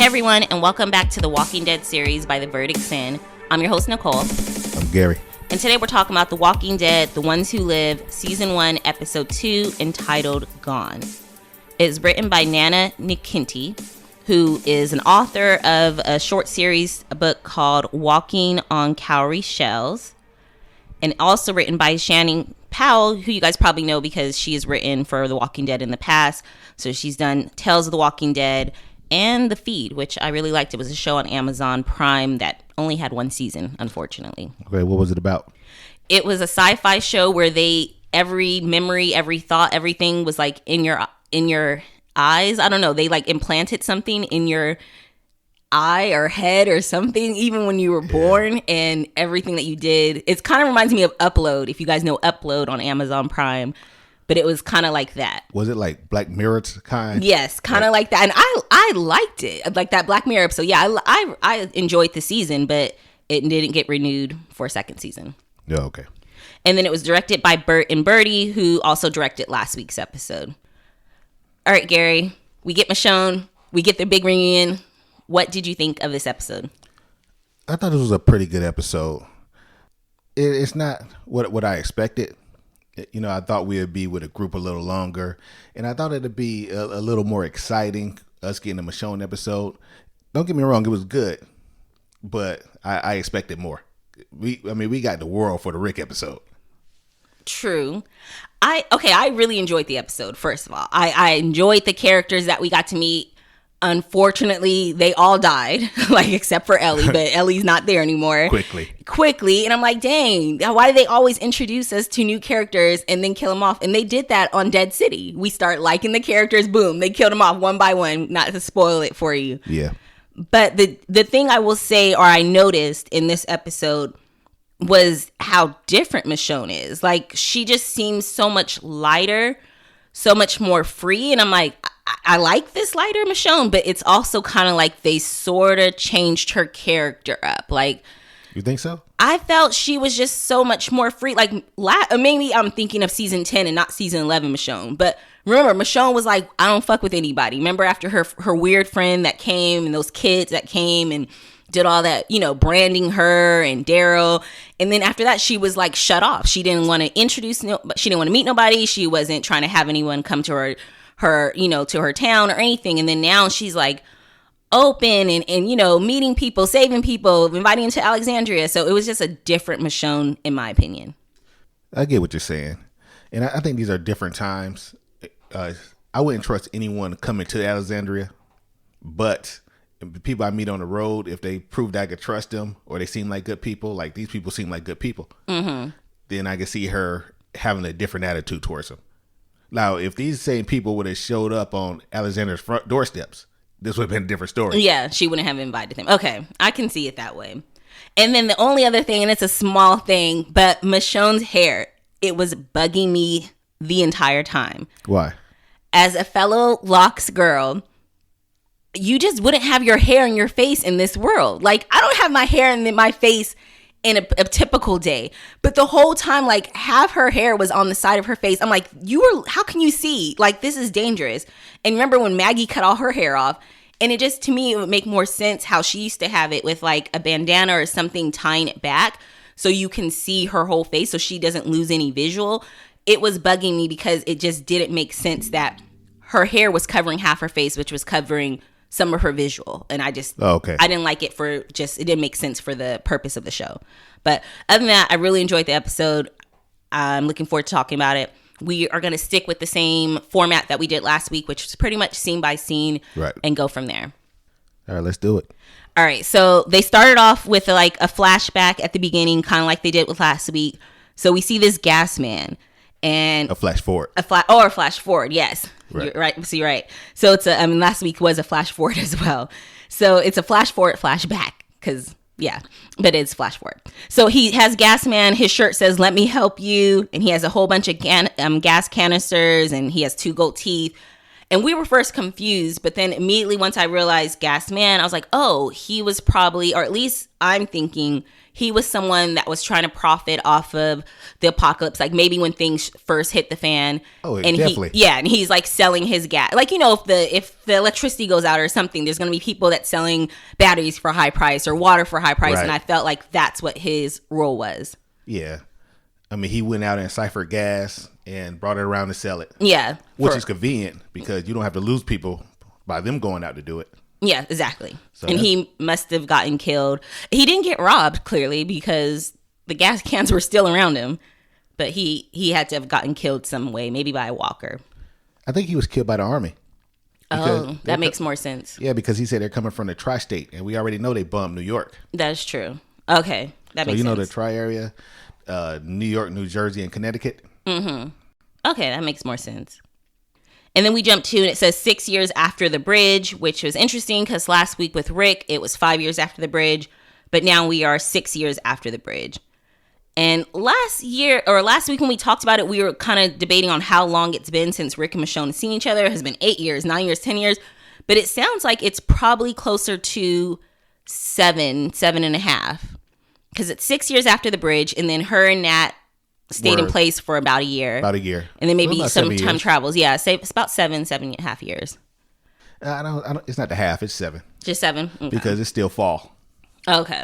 everyone, and welcome back to the Walking Dead series by The Verdict Sin. I'm your host, Nicole. I'm Gary. And today we're talking about The Walking Dead, The Ones Who Live, Season 1, Episode 2, entitled Gone. It's written by Nana Nikinti, who is an author of a short series, a book called Walking on Cowrie Shells, and also written by Shannon Powell, who you guys probably know because she has written for The Walking Dead in the past. So she's done Tales of the Walking Dead and The Feed, which I really liked. It was a show on Amazon Prime that only had one season, unfortunately. Okay, what was it about? It was a sci-fi show where every memory, every thought, everything was like in your eyes. I don't know. They like implanted something in your eye or head or something, even when you were born, and everything that you did. It kind of reminds me of Upload, if you guys know Upload on Amazon Prime. But it was kind of like that. Was it like Black Mirror kind? Yes, kind of like that. And I liked it, like that Black Mirror episode. Yeah, I enjoyed the season, but it didn't get renewed for a second season. Yeah, okay. And then it was directed by Bert and Birdie, who also directed last week's episode. All right, Gary, we get Michonne. We get their big reunion. What did you think of this episode? I thought this was a pretty good episode. It's not what I expected. You know, I thought we would be with a group a little longer, and I thought it'd be a little more exciting, us getting a Michonne episode. Don't get me wrong, it was good, but I expected more. We got the world for the Rick episode. True. I really enjoyed the episode, first of all. I enjoyed the characters that we got to meet. Unfortunately, they all died, like except for Ellie, but Ellie's not there anymore. Quickly. And I'm like, dang, why do they always introduce us to new characters and then kill them off? And they did that on Dead City. We start liking the characters, boom, they killed them off one by one, not to spoil it for you. Yeah. But the thing I will say, or I noticed in this episode, was how different Michonne is. Like, she just seems so much lighter, so much more free. And I'm like, I like this lighter Michonne, but it's also kind of like they sort of changed her character up. Like, you think so? I felt she was just so much more free. Like, maybe I'm thinking of season 10 and not season 11 Michonne. But remember, Michonne was like, I don't fuck with anybody. Remember after her weird friend that came and those kids that came and did all that, you know, branding her and Daryl. And then after that, she was like shut off. She didn't want to she didn't want to meet nobody. She wasn't trying to have anyone come to her, you know, to her town or anything. And then now she's like open and, you know, meeting people, saving people, inviting them to Alexandria. So it was just a different Michonne, in my opinion. I get what you're saying. And I think these are different times. I wouldn't trust anyone coming to Alexandria, but the people I meet on the road, if they prove that I could trust them or they seem like good people, like these people seem like good people, then I could see her having a different attitude towards them. Now, if these same people would have showed up on Alexander's front doorsteps, this would have been a different story. Yeah, she wouldn't have invited them. Okay, I can see it that way. And then the only other thing, and it's a small thing, but Michonne's hair, it was bugging me the entire time. Why? As a fellow Locks girl, you just wouldn't have your hair in your face in this world. Like, I don't have my hair in my face in a typical day, but the whole time, like, half her hair was on the side of her face. I'm like, how can you see? Like, this is dangerous. And remember when Maggie cut all her hair off, and it just, to me, it would make more sense how she used to have it with like a bandana or something tying it back so you can see her whole face so she doesn't lose any visual. It was bugging me because it just didn't make sense that her hair was covering half her face, which was covering some of her visual. And I just, I didn't like it it didn't make sense for the purpose of the show. But other than that, I really enjoyed the episode. I'm looking forward to talking about it. We are going to stick with the same format that we did last week, which is pretty much scene by scene, and go from there. All right, let's do it. All right. So they started off with like a flashback at the beginning, kind of like they did with last week. So we see this gas man. And a flash forward. A flash forward, yes. Right. You're right. So you're right. So it's last week was a flash forward as well. So it's a flash forward, flashback, because but it's flash forward. So he has gas man. His shirt says, "Let me help you," and he has a whole bunch of gas canisters, and he has 2 gold teeth. And we were first confused, but then immediately once I realized gas man, I was like, oh, he was probably, or at least I'm thinking he was someone that was trying to profit off of the apocalypse, like maybe when things first hit the fan. Oh, and definitely. And he's like selling his gas. Like, if the electricity goes out or something, there's going to be people that's selling batteries for high price or water for high price. Right. And I felt like that's what his role was. Yeah. I mean, he went out and ciphered gas and brought it around to sell it. Yeah. Which is convenient because you don't have to lose people by them going out to do it. Yeah, exactly. So and he must have gotten killed. He didn't get robbed, clearly, because the gas cans were still around him. But he had to have gotten killed some way, maybe by a walker. I think he was killed by the army. Oh, that makes more sense. Yeah, because he said they're coming from the tri-state, and we already know they bombed New York. That's true. Okay, that makes sense. So you know the tri-area, New York, New Jersey, and Connecticut? Mm-hmm. Okay, that makes more sense. And then we jump to, and it says 6 years after the bridge, which was interesting because last week with Rick, it was 5 years after the bridge. But now we are 6 years after the bridge. And last week when we talked about it, we were kind of debating on how long it's been since Rick and Michonne have seen each other. It has been 8 years, 9 years, 10 years. But it sounds like it's probably closer to 7.5. Because it's 6 years after the bridge. And then her and Nat stayed in place for about a year. About a year. And then maybe some time travels. Yeah, say it's about 7.5 years. I don't. It's not the half. It's 7. Just 7? Okay. Because it's still fall. Okay.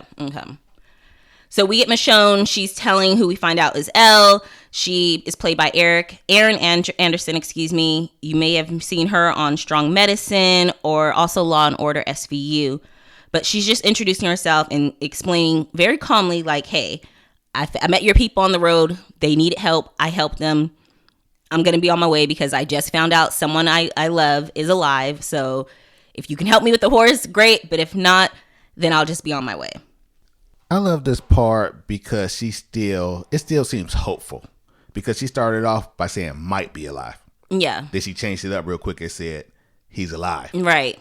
So we get Michonne. She's telling who we find out is Elle. She is played by Erin Anderson, excuse me. You may have seen her on Strong Medicine or also Law and Order SVU. But she's just introducing herself and explaining very calmly, like, hey, I met your people on the road. They needed help. I helped them. I'm going to be on my way because I just found out someone I love is alive. So if you can help me with the horse, great. But if not, then I'll just be on my way. I love this part because it still seems hopeful. Because she started off by saying might be alive. Yeah. Then she changed it up real quick and said he's alive. Right.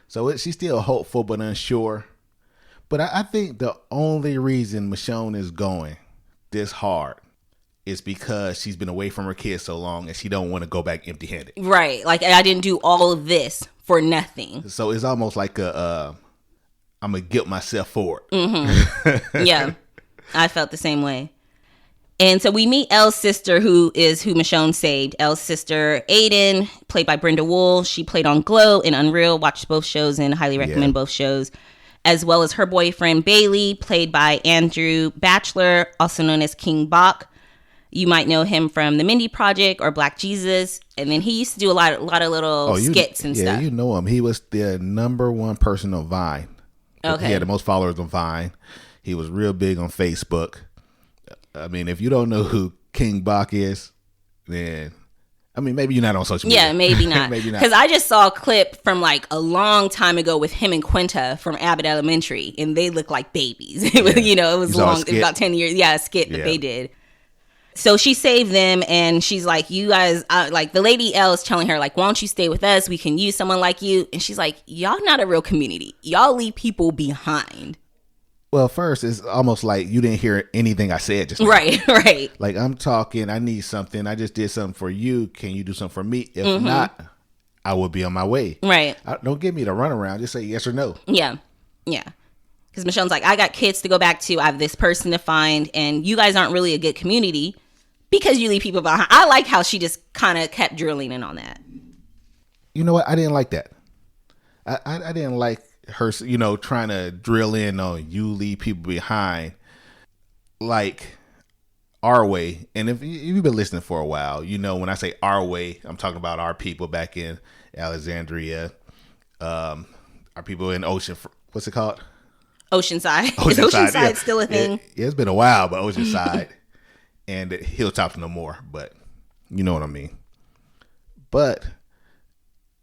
So she's still hopeful but unsure. But I think the only reason Michonne is going this hard is because she's been away from her kids so long and she don't want to go back empty-handed. Right. Like, I didn't do all of this for nothing. So it's almost like I'm going to guilt myself for it. Mm-hmm. Yeah. I felt the same way. And so we meet Elle's sister, who Michonne saved. Elle's sister, Aiden, played by Brenda Wool. She played on Glow and Unreal. Watched both shows and highly recommend both shows. As well as her boyfriend, Bailey, played by Andrew Batchelor, also known as King Bach. You might know him from The Mindy Project or Black Jesus. And then he used to do a lot of little skits and stuff. Yeah, you know him. He was the number one person on Vine. Okay. He had the most followers on Vine. He was real big on Facebook. I mean, if you don't know who King Bach is, then... I mean, maybe you're not on social media. Yeah, maybe not. Maybe not. Because I just saw a clip from like a long time ago with him and Quinta from Abbott Elementary, and they look like babies. It was, it was long, it was about 10 years. Yeah, a skit that they did. So she saved them, and she's like, you guys, like the lady Elle is telling her, like, why don't you stay with us? We can use someone like you. And she's like, y'all not a real community. Y'all leave people behind. Well, first, it's almost like you didn't hear anything I said just now. Right. Like, I'm talking, I need something. I just did something for you. Can you do something for me? If not, I will be on my way. Right. Don't give me the runaround. Just say yes or no. Yeah. Because Michonne's like, I got kids to go back to. I have this person to find. And you guys aren't really a good community because you leave people behind. I like how she just kind of kept drilling in on that. You know what? I didn't like that. I didn't like her, trying to drill in on you leave people behind like our way. And if you've been listening for a while, when I say our way, I'm talking about our people back in Alexandria, our people in what's it called? Oceanside. Is Oceanside still a thing? It's been a while, but Oceanside and Hilltops no more, but you know what I mean. But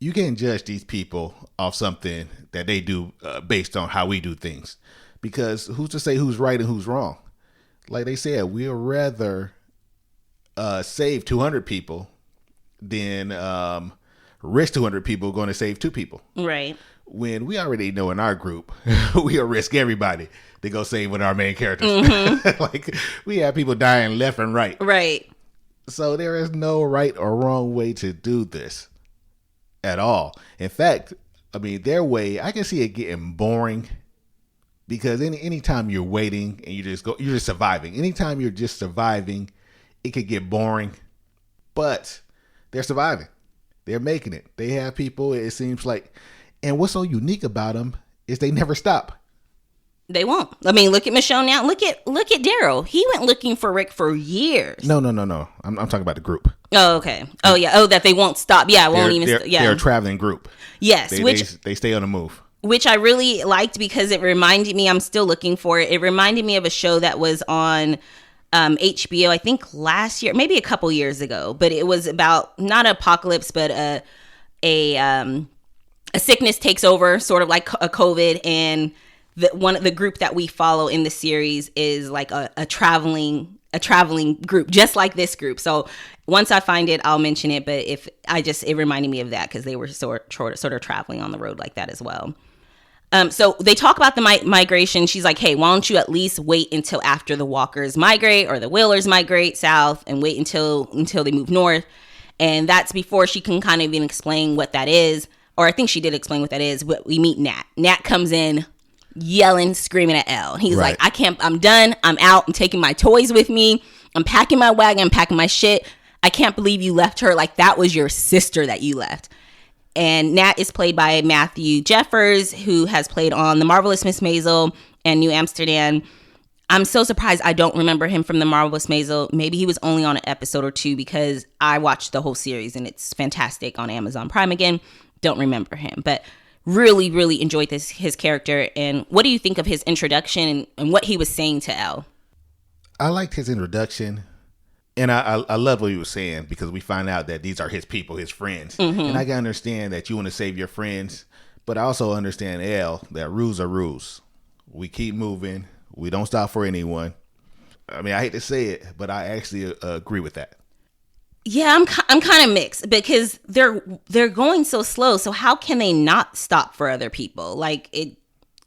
you can't judge these people off something that they do based on how we do things. Because who's to say who's right and who's wrong? Like they said, we'd rather save 200 people than risk 200 people going to save 2 people. Right. When we already know in our group, we'll risk everybody to go save one of our main characters. Mm-hmm. Like, we have people dying left and right. Right. So there is no right or wrong way to do this at all. In fact, I mean, their way, I can see it getting boring because anytime you're waiting and you're just surviving. Anytime you're just surviving, it could get boring. But they're surviving. They're making it. They have people, it seems like. And what's so unique about them is they never stop. They won't. I mean, look at Michonne now. Look at Daryl. He went looking for Rick for years. No. I'm talking about the group. Oh, okay. Oh, yeah. Oh, that they won't stop. Yeah, They're a traveling group. Yes. They stay on the move. Which I really liked because it reminded me, I'm still looking for it. It reminded me of a show that was on HBO, I think last year, maybe a couple years ago. But it was about, not apocalypse, but a sickness takes over, sort of like a COVID, and the group that we follow in the series is like a traveling group, just like this group. So once I find it, I'll mention it. But it reminded me of that because they were sort of traveling on the road like that as well. So they talk about the migration. She's like, hey, why don't you at least wait until after the walkers migrate or the whalers migrate south and wait until they move north. And that's before she can kind of even explain what that is. Or I think she did explain what that is. But we meet Nat. Nat comes in yelling, screaming at Elle. He's right. like, I'm done. I'm out. I'm taking my toys with me. I'm packing my wagon. I'm packing my shit. I can't believe you left her. Like, that was your sister that you left. And Nat is played by Matthew Jeffers, who has played on The Marvelous Miss Maisel and New Amsterdam. I'm so surprised I don't remember him from The Marvelous Maisel. Maybe he was only on an episode or two because I watched the whole series and it's fantastic on Amazon Prime again. Don't remember him, but really, really enjoyed his character. And what do you think of his introduction and what he was saying to Elle? I liked his introduction, and I love what he was saying because we find out that these are his people, his friends. Mm-hmm. And I can understand that you want to save your friends, but I also understand, Elle, that rules are rules. We keep moving. We don't stop for anyone. I mean, I hate to say it, but I actually agree with that. Yeah, I'm kind of mixed because they're going so slow. So how can they not stop for other people? Like,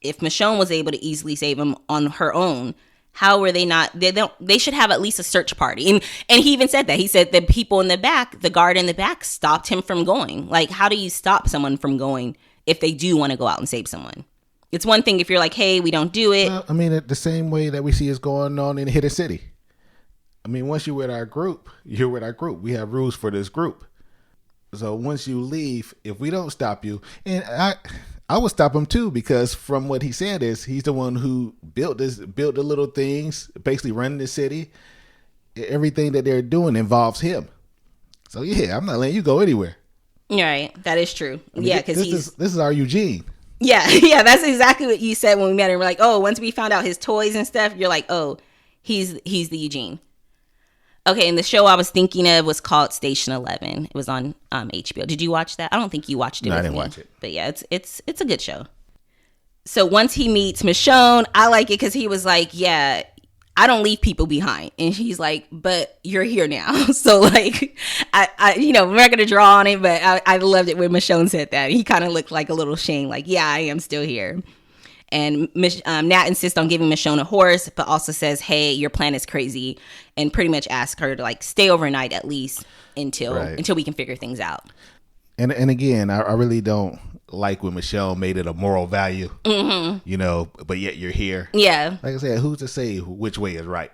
if Michonne was able to easily save him on her own, how were they not? They should have at least a search party. And he even said that. He said the people in the back, the guard in the back, stopped him from going. Like, how do you stop someone from going if they do want to go out and save someone? It's one thing if you're like, hey, we don't do it. Well, I mean, the same way that we see is going on in Hidden City. I mean, once you're with our group, you're with our group. We have rules for this group. So once you leave, if we don't stop you, and I would stop him too, because from what he said is he's the one who built the little things, basically running the city. Everything that they're doing involves him. So yeah, I'm not letting you go anywhere. Right, that is true. I mean, yeah, because this is our Eugene. Yeah, that's exactly what you said when we met him. We're like, oh, once we found out his toys and stuff, you're like, oh, he's the Eugene. Okay, and the show I was thinking of was called Station 11. It was on HBO. Did you watch that? I don't think you watched it. No, I didn't watch it. But yeah, it's a good show. So once he meets Michonne, I like it because he was like, yeah, I don't leave people behind. And she's like, but you're here now. So like, I we're not going to draw on it, but I loved it when Michonne said that. He kind of looked like a little shame, like, yeah, I am still here. And Nat insists on giving Michonne a horse, but also says, hey, your plan is crazy. And pretty much asks her to like stay overnight at least until we can figure things out. And again, I really don't like when Michonne made it a moral value, but yet you're here. Yeah. Like I said, who's to say which way is right?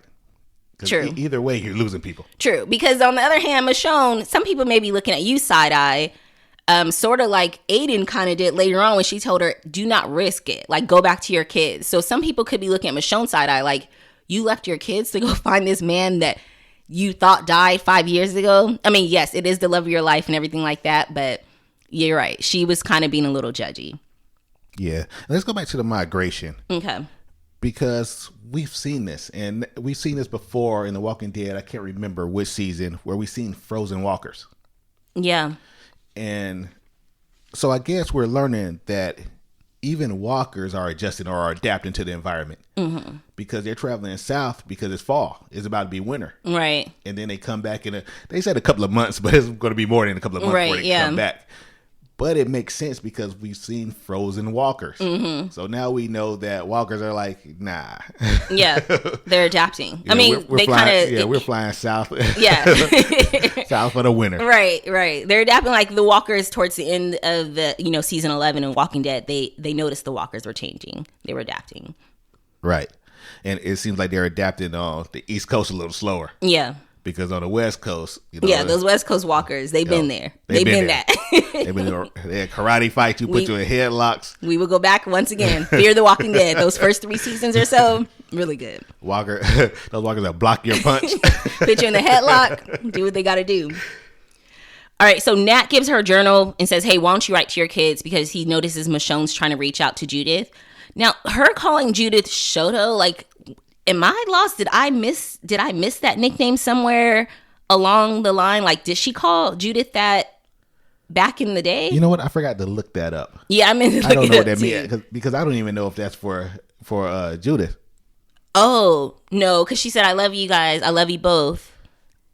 True. Either way, you're losing people. True. Because on the other hand, Michonne, some people may be looking at you side eye. Sort of like Aiden kind of did later on when she told her, do not risk it. Like, go back to your kids. So some people could be looking at Michonne side eye like, you left your kids to go find this man that you thought died 5 years ago. I mean, yes, it is the love of your life and everything like that. But you're right. She was kind of being a little judgy. Yeah. Let's go back to the migration. Okay. Because we've seen this. And we've seen this before in The Walking Dead. I can't remember which season where we've seen frozen walkers. Yeah. And so I guess we're learning that even walkers are adjusting or are adapting to the environment because they're traveling south because it's fall. It's about to be winter. Right. And then they come back they said a couple of months, but it's going to be more than a couple of months before they come back. But it makes sense because we've seen frozen walkers. Mm-hmm. So now we know that walkers are like, nah. Yeah, they're adapting. I mean, they kind of... Yeah, we're flying south. Yeah. South for the winter. Right. They're adapting like the walkers towards the end of the, season 11 in Walking Dead. They noticed the walkers were changing. They were adapting. Right. And it seems like they're adapting on the East Coast a little slower. Yeah. Because on the West Coast, those West Coast walkers, they've been there. They've been that. They've been there. They had karate fights. You put you in headlocks. We will go back once again. Fear the Walking Dead. Those first 3 seasons or so, really good. Those walkers that block your punch. Put you in the headlock. Do what they got to do. All right, so Nat gives her a journal and says, hey, why don't you write to your kids? Because he notices Michonne's trying to reach out to Judith. Now, her calling Judith Shoto, like, am I lost? Did I miss that nickname somewhere along the line? Like, did she call Judith that back in the day? You know what? I forgot to look that up. Yeah, I mean, I don't know what that means because I don't even know if that's for Judith. Oh, no, because she said, I love you guys. I love you both.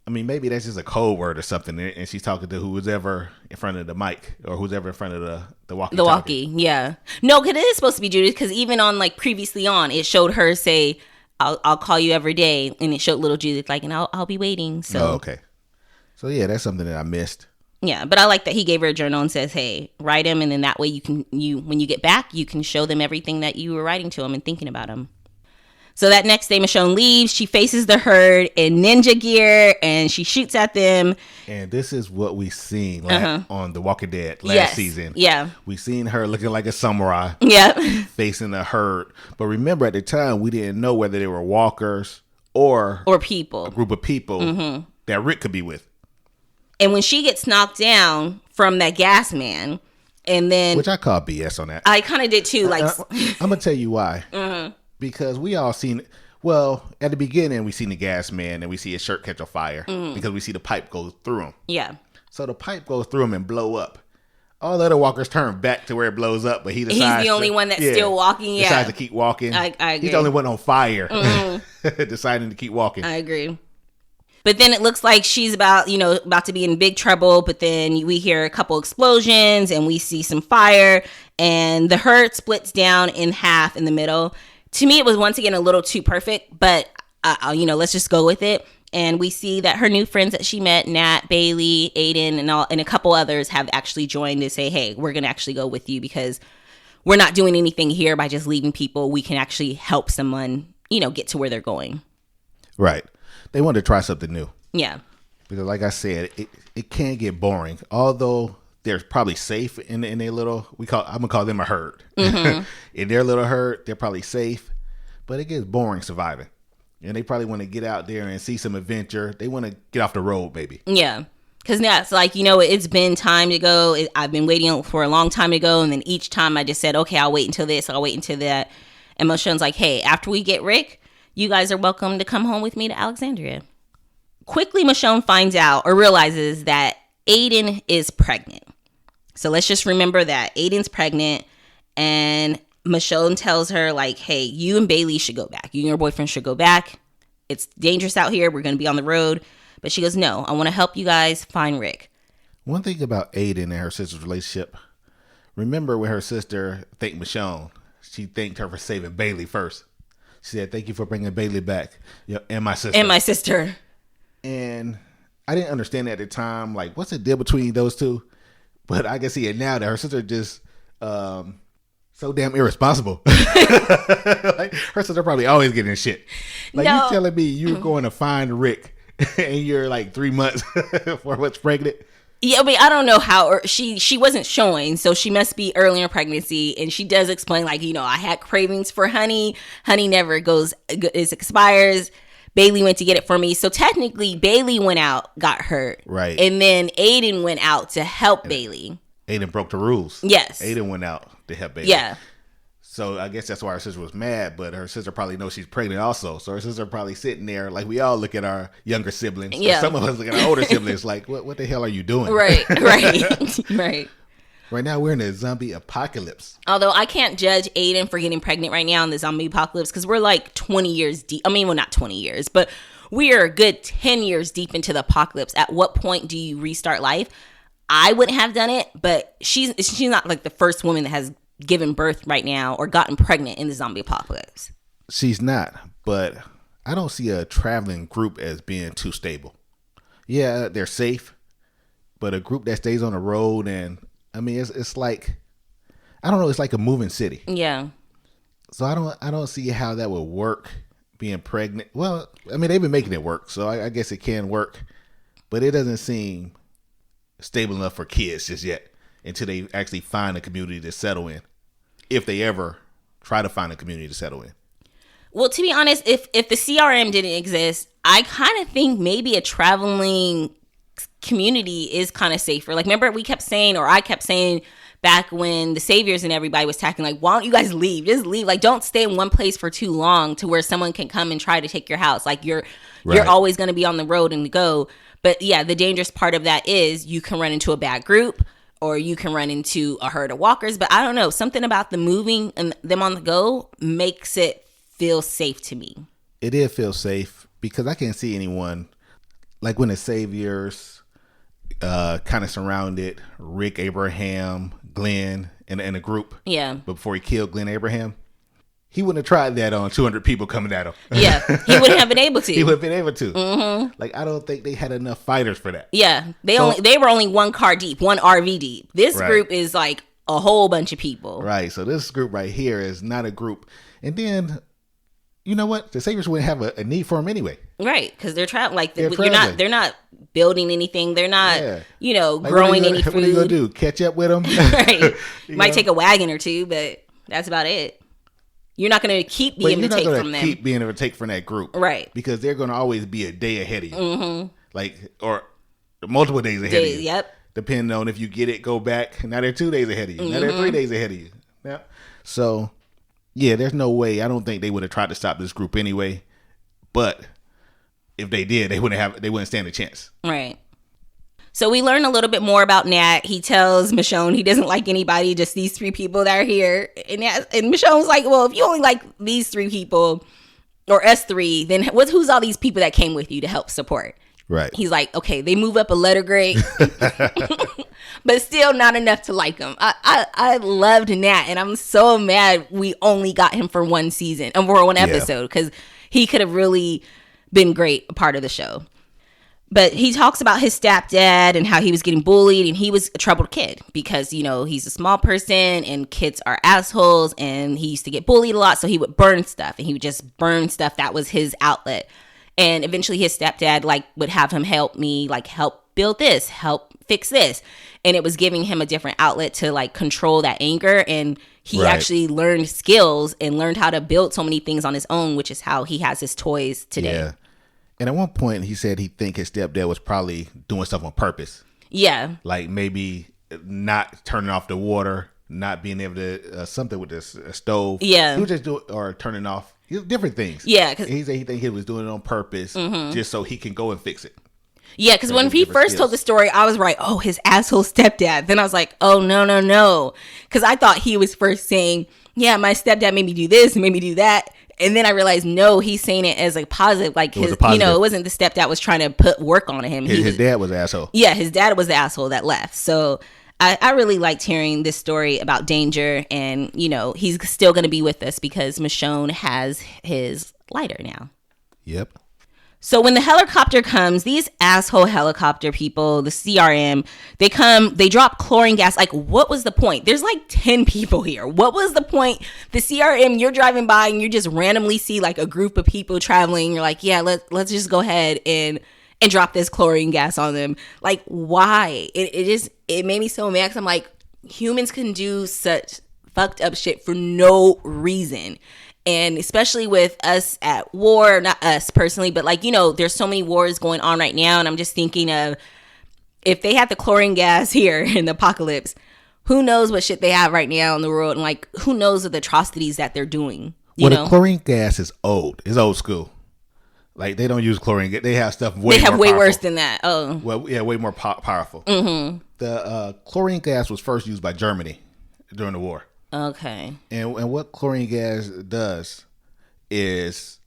I mean, maybe that's just a code word or something, and she's talking to who's ever in front of the mic or who's ever in front of the walkie. The walkie, yeah. No, because it is supposed to be Judith, because even on, like, previously on, it showed her say, I'll call you every day, and it showed little Judith, like, and I'll be waiting, so. Oh, okay. So, yeah, that's something that I missed. Yeah, but I like that he gave her a journal and says, hey, write him, and then that way when you get back, you can show them everything that you were writing to him and thinking about him. So that next day, Michonne leaves. She faces the herd in ninja gear, and she shoots at them. And this is what we seen on The Walking Dead last season. Yeah. We seen her looking like a samurai. Yeah. Facing the herd. But remember, at the time, we didn't know whether they were walkers or people. A group of people that Rick could be with. And when she gets knocked down from that gas man, and then... Which I call BS on that. I kind of did too. Like, I'm going to tell you why. Because we all seen, well, at the beginning, we seen the gas man and we see his shirt catch a fire because we see the pipe go through him. Yeah. So the pipe goes through him and blow up. All the other walkers turn back to where it blows up, but he decides he's the only one that's still walking. Yeah. Decides to keep walking. I agree. He's the only one on fire, deciding to keep walking. I agree. But then it looks like she's about to be in big trouble. But then we hear a couple explosions and we see some fire, and the herd splits down in half in the middle. To me, it was once again a little too perfect, but let's just go with it. And we see that her new friends that she met, Nat, Bailey, Aiden, and a couple others have actually joined to say, hey, we're going to actually go with you because we're not doing anything here by just leaving people. We can actually help someone, get to where they're going. Right. They wanted to try something new. Yeah. Because like I said, it can get boring. Although they're probably safe in their little, I'm going to call them a herd. In their little herd, they're probably safe. But it gets boring surviving. And they probably want to get out there and see some adventure. They want to get off the road, baby. Yeah. Because now it's like, it's been time to go. I've been waiting for a long time to go. And then each time I just said, okay, I'll wait until this. I'll wait until that. And Michonne's like, hey, after we get Rick, you guys are welcome to come home with me to Alexandria. Quickly, Michonne finds out or realizes that Aiden is pregnant. So let's just remember that Aiden's pregnant, and Michonne tells her, like, hey, you and Bailey should go back. You and your boyfriend should go back. It's dangerous out here. We're going to be on the road. But she goes, no, I want to help you guys find Rick. One thing about Aiden and her sister's relationship, remember when her sister thanked Michonne, she thanked her for saving Bailey first. She said, thank you for bringing Bailey back. And my sister. And my sister. And I didn't understand at the time, like, what's the deal between those two? But I can see it now that her sister just so damn irresponsible. Like, her sister probably always getting shit. Like, you telling me you're going to find Rick and you're like 3 months for what's pregnant? Yeah, I mean, I don't know how, or she wasn't showing, so she must be early in pregnancy, and she does explain, like, I had cravings for honey. Honey never it expires. Bailey went to get it for me. So technically, Bailey went out, got hurt. Right. And then Aiden went out to help Bailey. Aiden broke the rules. Yes. Aiden went out to help Bailey. Yeah. So I guess that's why her sister was mad, but her sister probably knows she's pregnant also. So her sister probably sitting there, like we all look at our younger siblings. Yeah. Some of us look at our older siblings like, what the hell are you doing? Right. Right. Right now we're in a zombie apocalypse. Although I can't judge Aiden for getting pregnant right now in the zombie apocalypse because we're like 20 years deep. I mean, well, not 20 years, but we are a good 10 years deep into the apocalypse. At what point do you restart life? I wouldn't have done it, but she's not like the first woman that has given birth right now or gotten pregnant in the zombie apocalypse. She's not, but I don't see a traveling group as being too stable. Yeah, they're safe, but a group that stays on the road, and I mean, it's like, I don't know, it's like a moving city. Yeah. So I don't see how that would work. Being pregnant. Well, I mean, they've been making it work, so I guess it can work, but it doesn't seem stable enough for kids just yet until they actually find a community to settle in. If they ever try to find a community to settle in. Well, to be honest, if the CRM didn't exist, I kind of think maybe a traveling community is kind of safer. Like, remember we kept saying, or I kept saying back when the Saviors and everybody was attacking, like, why don't you guys leave? Just leave. Like, don't stay in one place for too long to where someone can come and try to take your house. Like, you're always going to be on the road and go. But yeah, the dangerous part of that is you can run into a bad group or you can run into a herd of walkers. But I don't know, something about the moving and them on the go makes it feel safe to me. It did feel safe because I can't see anyone, like when the Saviors kind of surrounded Rick, Abraham, Glenn, and a group. Yeah. But before he killed Glenn Abraham, he wouldn't have tried that on 200 people coming at him. Yeah, he wouldn't have been able to. He would have been able to. Mm-hmm. Like, I don't think they had enough fighters for that. Yeah, they were only one car deep, one RV deep. This group is like a whole bunch of people. Right, so this group right here is not a group. And then, you know what? The Saviors wouldn't have a need for them anyway. Right, because they're traveling. Like, they're not building anything. They're not, like, growing any food. What are you going to do? Catch up with them? Right. You might take a wagon or two, but that's about it. You're not going to keep being able to take from them. Keep being able to take from that group. Right. Because they're going to always be a day ahead of you. Mm-hmm. Like, or multiple days ahead of you. Yep. Depending on if you get it, go back. Now they're 2 days ahead of you. Mm-hmm. Now they're 3 days ahead of you. Yeah. So, yeah, there's no way. I don't think they would have tried to stop this group anyway. But if they did, they wouldn't stand a chance. Right. So we learn a little bit more about Nat. He tells Michonne he doesn't like anybody, just these three people that are here. And Michonne's like, well, if you only like these three people, or us three, then who's all these people that came with you to help support? Right. He's like, okay, they move up a letter grade, but still not enough to like him. I loved Nat, and I'm so mad we only got him for one season, and for one episode, because he could have really been great, a part of the show. But he talks about his stepdad and how he was getting bullied, and he was a troubled kid because, he's a small person and kids are assholes, and he used to get bullied a lot. So he would burn stuff, and he would just burn stuff. That was his outlet. And eventually his stepdad would have him help build this, help fix this. And it was giving him a different outlet to control that anger. And he actually learned skills and learned how to build so many things on his own, which is how he has his toys today. Yeah. And at one point, he said he think his stepdad was probably doing stuff on purpose. Yeah. Like maybe not turning off the water, not being able to, something with this stove. Yeah. He was just doing, or turning off, different things. Yeah. He said he think he was doing it on purpose just so he can go and fix it. Yeah, because when he first told the story, I was right. Oh, his asshole stepdad. Then I was like, oh, no. Because I thought he was first saying, yeah, my stepdad made me do this, made me do that. And then I realized, no, he's saying it as positive. Like, it wasn't the stepdad was trying to put work on him. His dad was an asshole. Yeah, his dad was the asshole that left. So I really liked hearing this story about Danger. And, he's still going to be with us because Michonne has his lighter now. Yep. So when the helicopter comes, these asshole helicopter people, the CRM, they come, they drop chlorine gas. Like, what was the point? There's 10 people here. What was the point? The CRM, you're driving by and you just randomly see a group of people traveling. You're like, yeah, let's just go ahead and drop this chlorine gas on them. Like, why? It made me so mad because I'm like, humans can do such fucked up shit for no reason. And especially with us at war, not us personally, but there's so many wars going on right now. And I'm just thinking of if they had the chlorine gas here in the apocalypse, who knows what shit they have right now in the world. And who knows of the atrocities that they're doing. The chlorine gas is old. It's old school. They don't use chlorine. They have stuff way more They have way powerful. Worse than that. Oh. Well, yeah, way more powerful. Mm-hmm. The chlorine gas was first used by Germany during the war. Okay. And what chlorine gas does is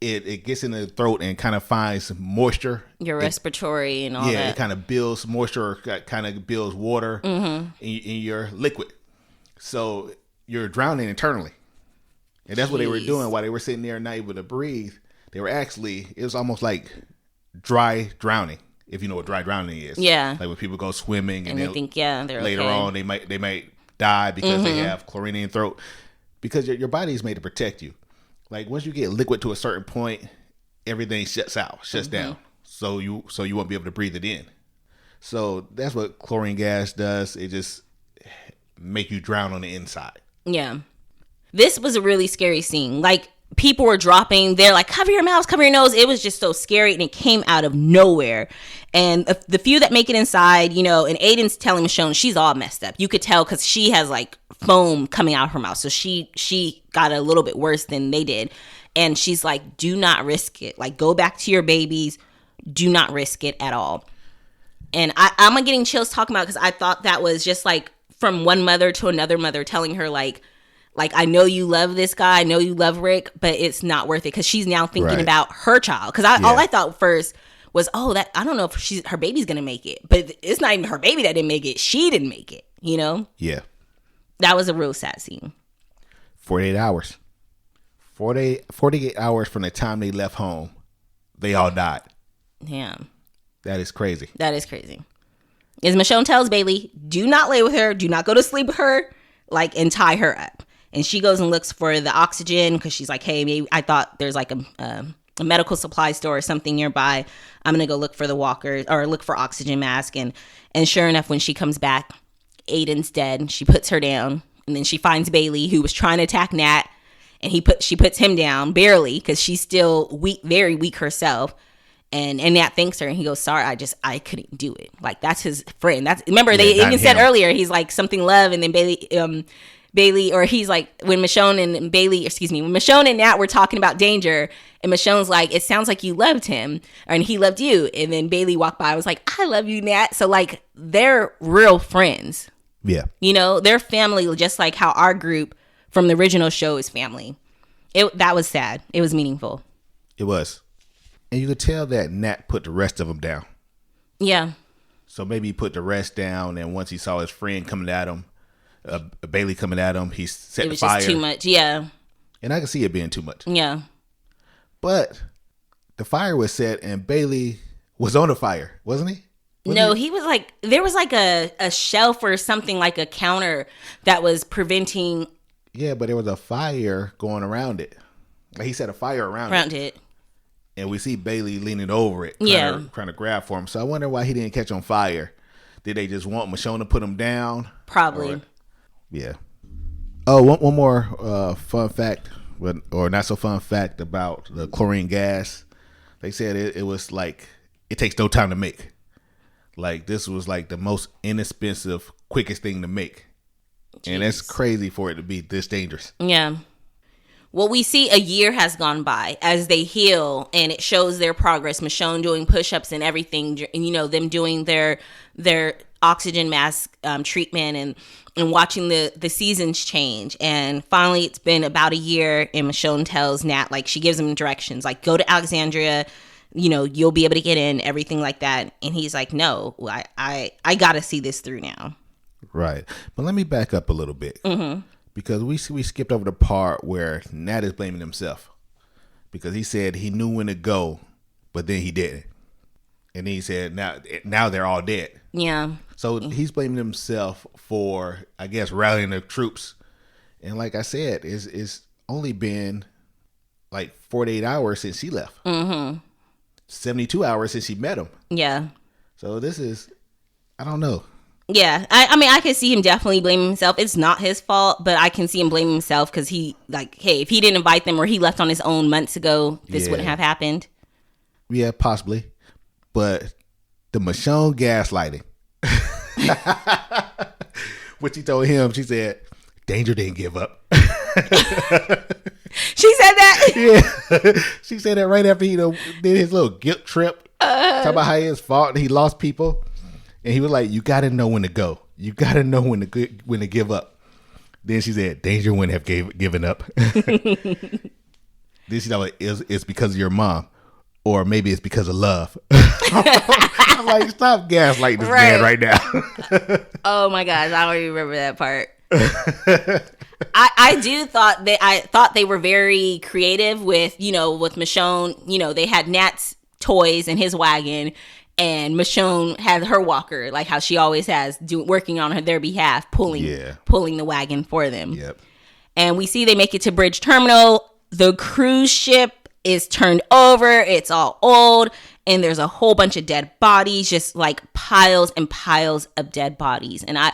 it gets in the throat and kind of finds moisture. Your respiratory and all that. Yeah, it kind of builds moisture, kind of builds water in your liquid. So you're drowning internally. And that's what they were doing while they were sitting there not able to breathe. They were actually, it was almost like dry drowning, if you know what dry drowning is. Yeah. Like when people go swimming and they think, they're later okay. on they might die because they have chlorine in their throat. because your body is made to protect you. Like once you get liquid to a certain point, everything shuts down. So you won't be able to breathe it in. So that's what chlorine gas does. It just make you drown on the inside. Yeah. This was a really scary scene. Like, people were dropping. They're like, cover your mouths, cover your nose. It was just so scary, and it came out of nowhere. And the few that make it inside, and Aiden's telling Michonne she's all messed up. You could tell because she has like foam coming out of her mouth. So she got a little bit worse than they did. And she's like, do not risk it. Like, go back to your babies. Do not risk it at all. And I'm getting chills talking about it because I thought that was just like from one mother to another mother telling her like, I know you love this guy. I know you love Rick, but it's not worth it, because she's now thinking about her child. Because all I thought first was, I don't know if her baby's going to make it. But it's not even her baby that didn't make it. She didn't make it, Yeah. That was a real sad scene. 48 hours. 48 hours from the time they left home, they all died. Damn. That is crazy. That is crazy. As Michonne tells Bailey, do not lay with her. Do not go to sleep with her. And tie her up. And she goes and looks for the oxygen because she's like, hey, maybe I thought there's like a medical supply store or something nearby. I'm going to go look for the walker or look for oxygen mask. And sure enough, when she comes back, Aiden's dead. She puts her down. And then she finds Bailey, who was trying to attack Nat. And she puts him down barely because she's still weak, very weak herself. And Nat thanks her, and he goes, sorry, I couldn't do it. Like, that's his friend. Remember, they even said earlier, he's like something love. And then Bailey, or he's like, when Michonne and Nat were talking about danger, and Michonne's like, it sounds like you loved him, and he loved you. And then Bailey walked by, I was like, I love you, Nat. So like, they're real friends. Yeah. They're family, just like how our group from the original show is family. That was sad. It was meaningful. It was. And you could tell that Nat put the rest of them down. Yeah. So maybe he put the rest down, and once he saw his friend coming at him, Bailey coming at him, he set the fire. It was just too much, yeah. And I can see it being too much. Yeah. But the fire was set, and Bailey was on the fire, wasn't he? He was like, there was like a shelf or something, like a counter that was preventing. Yeah, but there was a fire going around it. Like he set a fire around it. And we see Bailey leaning over it, trying to grab for him. So I wonder why he didn't catch on fire. Did they just want Michonne to put him down? Probably. Yeah. Oh, one more fun fact, or not so fun fact about the chlorine gas. They said it was like, it takes no time to make. Like, this was like the most inexpensive, quickest thing to make. Jeez. And it's crazy for it to be this dangerous. Yeah. Well, we see a year has gone by as they heal, and it shows their progress. Michonne doing push-ups and everything, them doing their oxygen mask treatment and watching the seasons change. And finally, it's been about a year, and Michonne tells Nat, like, she gives him directions, like, go to Alexandria, you'll be able to get in, everything like that. And he's like, no, I got to see this through now. Right. But let me back up a little bit. Mm-hmm. Because we skipped over the part where Nat is blaming himself. Because he said he knew when to go, but then he didn't. And then he said, now they're all dead. Yeah. So he's blaming himself for, I guess, rallying the troops. And like I said, it's only been like 48 hours since she left. Mm-hmm. 72 hours since she met him. Yeah. So this is, I don't know. Yeah, I mean, I can see him definitely blaming himself. It's not his fault, but I can see him blaming himself because he, like, hey, if he didn't invite them or he left on his own months ago, this wouldn't have happened. Yeah, possibly. But the Michonne gaslighting. What she told him, she said, Danger didn't give up. She said that? Yeah. She said that right after he did his little guilt trip. Talk about how it's fault and he lost people. And he was like, you got to know when to go. You got to know when to give up. Then she said, Danger wouldn't have given up. Then she thought, it's because of your mom. Or maybe it's because of love. I'm like, stop gaslighting this man right now. Oh my gosh, I don't even remember that part. I thought they were very creative with Michonne. They had Nat's toys in his wagon. And Michonne had her walker, like how she always has, working on their behalf, pulling the wagon for them. Yep. And we see they make it to Bridge Terminal. The cruise ship is turned over. It's all old. And there's a whole bunch of dead bodies, just like piles and piles of dead bodies. And I,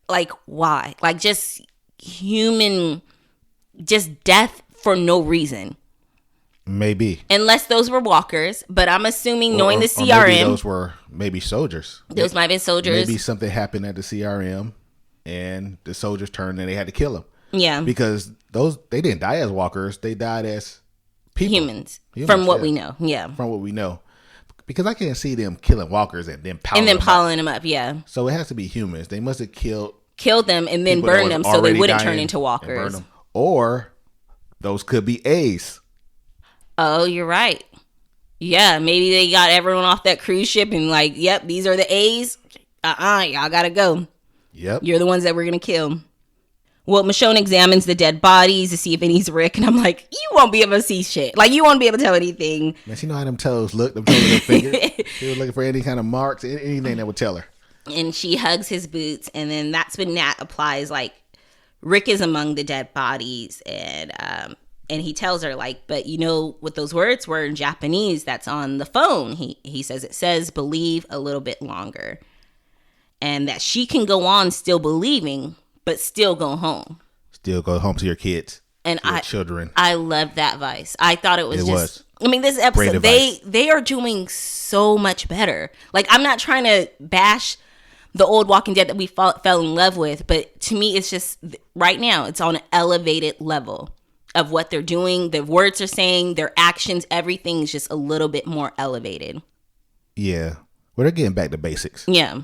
like, why? Like, just human, just death for no reason. Maybe. Unless those were walkers. But I'm assuming, knowing the CRM. Or maybe those were maybe soldiers. Those might have been soldiers. Maybe something happened at the CRM and the soldiers turned and they had to kill them. Yeah. Because they didn't die as walkers. They died as people. Humans from what we know. Yeah. From what we know. Because I can't see them killing walkers and then piling them up. Yeah. So it has to be humans. They must have killed them and then burned them so they wouldn't turn into walkers. Or those could be A's. Oh, you're right. Yeah, maybe they got everyone off that cruise ship and like, yep, these are the A's. Y'all gotta go. Yep. You're the ones that we're gonna kill. Well, Michonne examines the dead bodies to see if any's Rick, and I'm like, you won't be able to see shit. Like, you won't be able to tell anything. Man, she know how them toes look, them toes and fingers. She was looking for any kind of marks, anything that would tell her. And she hugs his boots, and then that's when Nat applies, like, Rick is among the dead bodies, and he tells her, like, but you know what those words were in Japanese that's on the phone? He says, it says, believe a little bit longer. And that she can go on still believing, but still go home. Still go home to your kids and your children. I love that advice. I thought it was I mean, this episode, they are doing so much better. Like, I'm not trying to bash the old Walking Dead that we fell in love with, but to me, it's just right now, it's on an elevated level of what they're doing. The words they're saying, their actions, everything is just a little bit more elevated. Yeah. Well, they're getting back to basics. Yeah.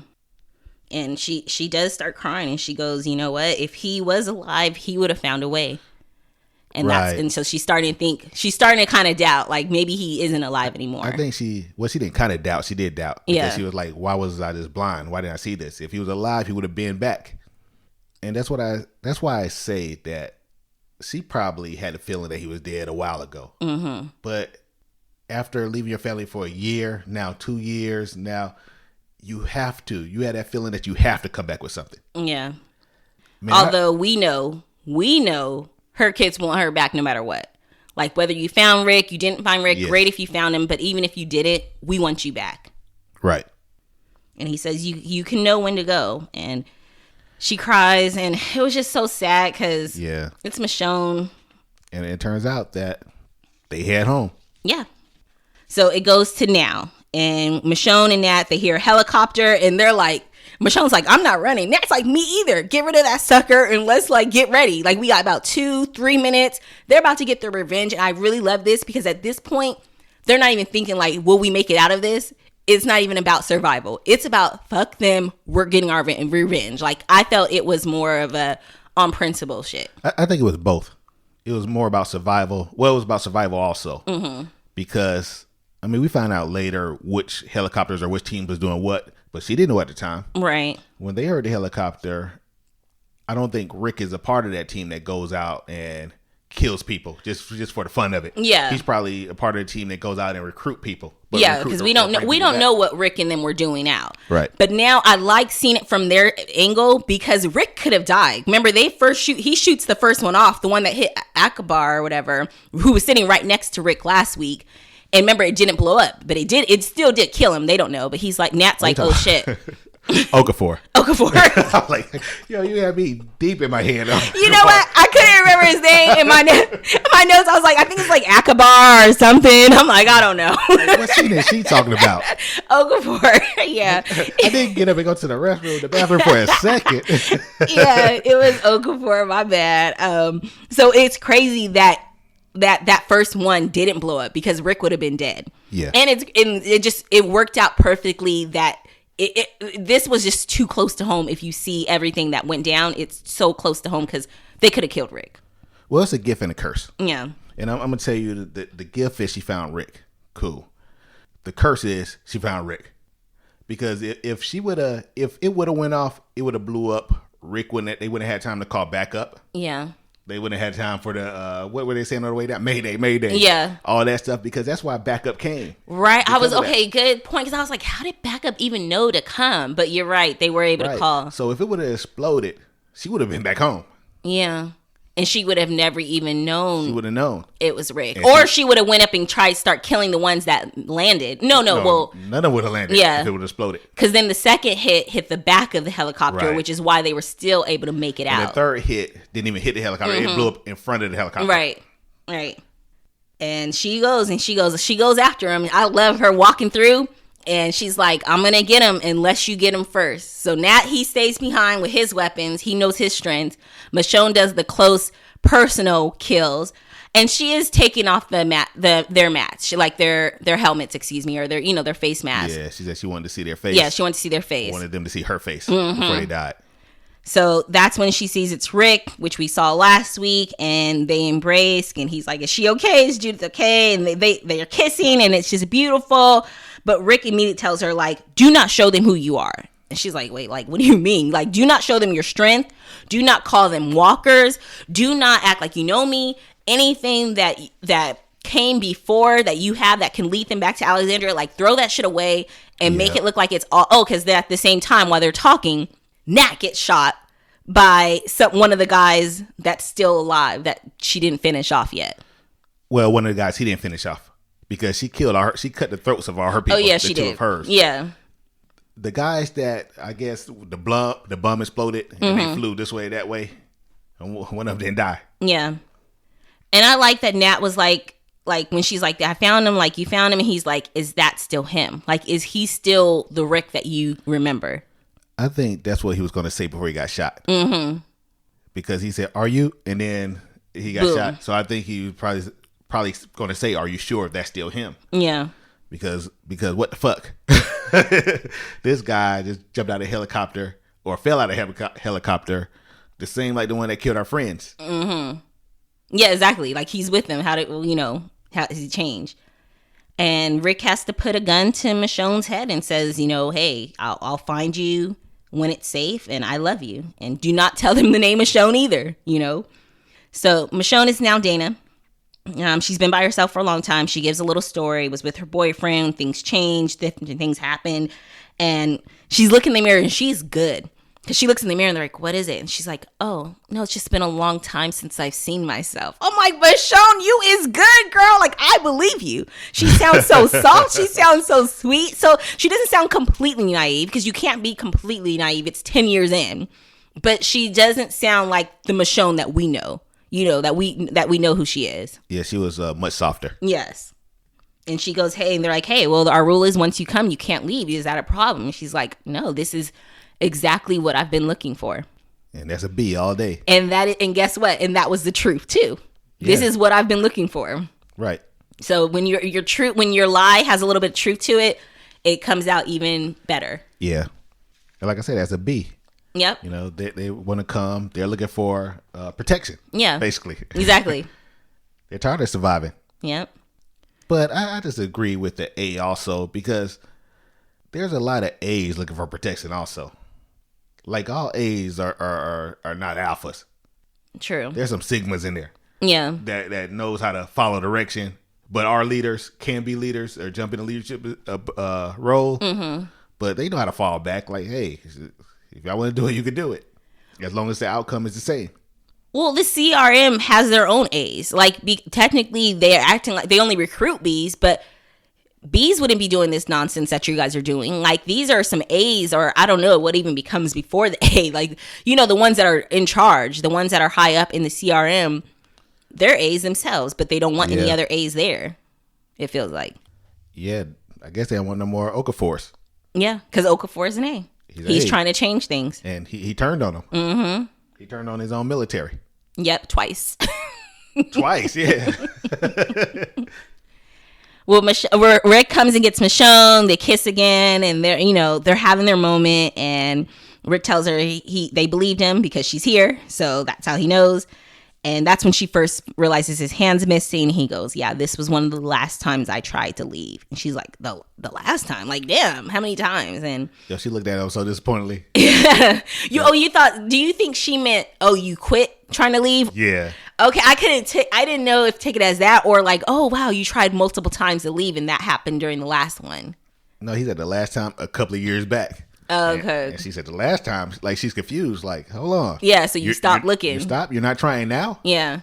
And she does start crying, and she goes, you know what? If he was alive, he would have found a way. And and so she's starting to kind of doubt, like, maybe he isn't alive anymore. I think she didn't kind of doubt. She did doubt. Because she was like, why was I just blind? Why didn't I see this? If he was alive, he would have been back. And that's why I say that she probably had a feeling that he was dead a while ago. Mm-hmm. But after leaving your family for a year, now 2 years, now you had that feeling that you have to come back with something. Yeah. Man, although we know her kids want her back no matter what. Like, whether you found Rick, you didn't find Rick, great if you found him, but even if you did it, we want you back. Right. And he says, you can know when to go. And she cries, and it was just so sad because it's Michonne. And it turns out that they head home. Yeah. So it goes to now. And Michonne and Nat, they hear a helicopter, and they're like, Michonne's like, I'm not running. Nat's like, me either. Get rid of that sucker, and let's, like, get ready. Like, we got about 2-3 minutes. They're about to get their revenge, and I really love this because at this point, they're not even thinking, like, will we make it out of this? It's not even about survival. It's about, fuck them, we're getting our revenge. Like, I felt it was more of a on principle shit. I think it was both. It was more about survival. Well, it was about survival also. Mm-hmm. Because, I mean, we found out later which helicopters or which team was doing what, but she didn't know at the time. Right. When they heard the helicopter, I don't think Rick is a part of that team that goes out and kills people just for the fun of it. Yeah. He's probably a part of the team that goes out and recruit people. Yeah, because we don't know what Rick and them were doing out. Right. But now I like seeing it from their angle because Rick could have died. Remember, he shoots the first one off, the one that hit Akbar or whatever, who was sitting right next to Rick last week. And remember, it didn't blow up, but it still did kill him. They don't know, but he's like, Nat's like, oh shit. Okafor. I'm like, yo, you had me deep in my head. You know what? I couldn't remember his name in my notes. I was like, I think it's like Akbar or something. I'm like, I don't know. What scene is she talking about? Okafor. Yeah. I didn't get up and go to the bathroom for a second. Yeah, it was Okafor. My bad. So it's crazy that first one didn't blow up because Rick would have been dead. Yeah. And it worked out perfectly that this was just too close to home. If you see everything that went down, it's so close to home because they could have killed Rick. Well, it's a gift and a curse. Yeah. And I'm going to tell you the gift is she found Rick. Cool. The curse is she found Rick. Because if it would have went off, it would have blew up. Rick they wouldn't have had time to call back up. Yeah. They wouldn't have had time for the, what were they saying on the way down? Mayday. Yeah. All that stuff, because that's why backup came. Right. Good point. Because I was like, how did backup even know to come? But you're right. They were able to call. So if it would have exploded, she would have been back home. Yeah. And she would have never even known. She would have known it was Rick, or she would have went up and tried to start killing the ones that landed. No, well, none of them would have landed. Yeah, if it would have exploded. Because then the second hit the back of the helicopter, right. which is why they were still able to make it out. And the third hit didn't even hit the helicopter; it blew up in front of the helicopter. Right. And she goes after him. I love her walking through. And she's like, I'm going to get him unless you get him first. So Nat, he stays behind with his weapons. He knows his strength. Michonne does the close personal kills. And she is taking off their mats, like their helmets, or their face masks. Yeah, she said she wanted to see their face. Yeah, she wanted to see their face. Wanted them to see her face before they died. So that's when she sees it's Rick, which we saw last week, and they embrace. And he's like, "Is she okay? Is Judith okay?" And they are kissing, and it's just beautiful. But Rick immediately tells her, like, "Do not show them who you are." And she's like, "Wait, like, what do you mean? Like, do not show them your strength. Do not call them walkers. Do not act like you know me. Anything that came before that you have that can lead them back to Alexandria, like, throw that shit away and make it look like it's all." Oh, because at the same time, while they're talking, Nat gets shot by one of the guys that's still alive that she didn't finish off yet. Well, one of the guys he didn't finish off. Because she killed she cut the throats of all her people. Oh yeah, the she two did. Of hers. Yeah. The guys that I guess the bum exploded and they flew this way, that way, and one of them didn't die. Yeah. And I like that Nat was like when she's like, "I found him," like, "You found him," and he's like, "Is that still him? Like, is he still the Rick that you remember?" I think that's what he was going to say before he got shot. Because he said, "Are you?" And then he got shot. So I think he was probably going to say, "Are you sure if that's still him?" Yeah. Because what the fuck? This guy just jumped out of a helicopter or fell out of a helicopter, the same like the one that killed our friends. Yeah, exactly. Like, he's with them. How does he change? And Rick has to put a gun to Michonne's head and says, "Hey, I'll find you when it's safe, and I love you. And do not tell them the name Michonne either, So Michonne is now Dana. She's been by herself for a long time. She gives a little story. Was with her boyfriend. Things changed. Different things happened. And she's looking in the mirror, and she's good. Because she looks in the mirror, and they're like, "What is it?" And she's like, "Oh, no, it's just been a long time since I've seen myself." I'm like, "Michonne, you is good, girl. Like, I believe you." She sounds so soft. She sounds so sweet. So she doesn't sound completely naive, because you can't be completely naive. It's 10 years in. But she doesn't sound like the Michonne that we know. That we know who she is. Yeah, she was much softer. Yes. And she goes, "Hey," and they're like, "Hey, well, our rule is once you come, you can't leave. Is that a problem?" And she's like, "No, this is exactly what I've been looking for." And that's a B all day. And guess what? And that was the truth too. Yeah. This is what I've been looking for. Right. So when your truth, when your lie has a little bit of truth to it, it comes out even better. Yeah. And like I said, that's a B. Yep. They want to come. They're looking for protection. Yeah. Basically. Exactly. They're tired of surviving. Yep. But I just agree with the A also, because there's a lot of A's looking for protection also. Like, all A's are not alphas. True. There's some sigmas in there. Yeah. That knows how to follow direction, but our leaders can be leaders or jump in a leadership role. Mm-hmm. But they know how to fall back. Like, hey, if y'all want to do it, you can do it, as long as the outcome is the same. Well, the CRM has their own A's. Like, technically, they're acting like they only recruit B's, but B's wouldn't be doing this nonsense that you guys are doing. Like, these are some A's, or I don't know what even becomes before the A. Like, the ones that are in charge, the ones that are high up in the CRM, they're A's themselves, but they don't want any other A's there, it feels like. Yeah, I guess they don't want no more Okafors. Yeah, because Okafor is an A. He's trying to change things. And he turned on them. Mm-hmm. He turned on his own military. Yep, twice. Twice, yeah. Well, Rick comes and gets Michonne. They kiss again, and they're having their moment. And Rick tells her they believed him because she's here, so that's how he knows. And that's when she first realizes his hand's missing. He goes, "Yeah, this was one of the last times I tried to leave." And she's like, the last time? Like, damn, how many times? And she looked at him so disappointingly. You thought? Do you think she meant, "Oh, you quit trying to leave"? Yeah. Okay, I didn't know if take it as that, or like, "Oh wow, you tried multiple times to leave and that happened during the last one." No, he said the last time a couple of years back. Okay. And she said the last time, like, she's confused. Like, hold on. Yeah, so you stop looking. You stop? You're not trying now? Yeah.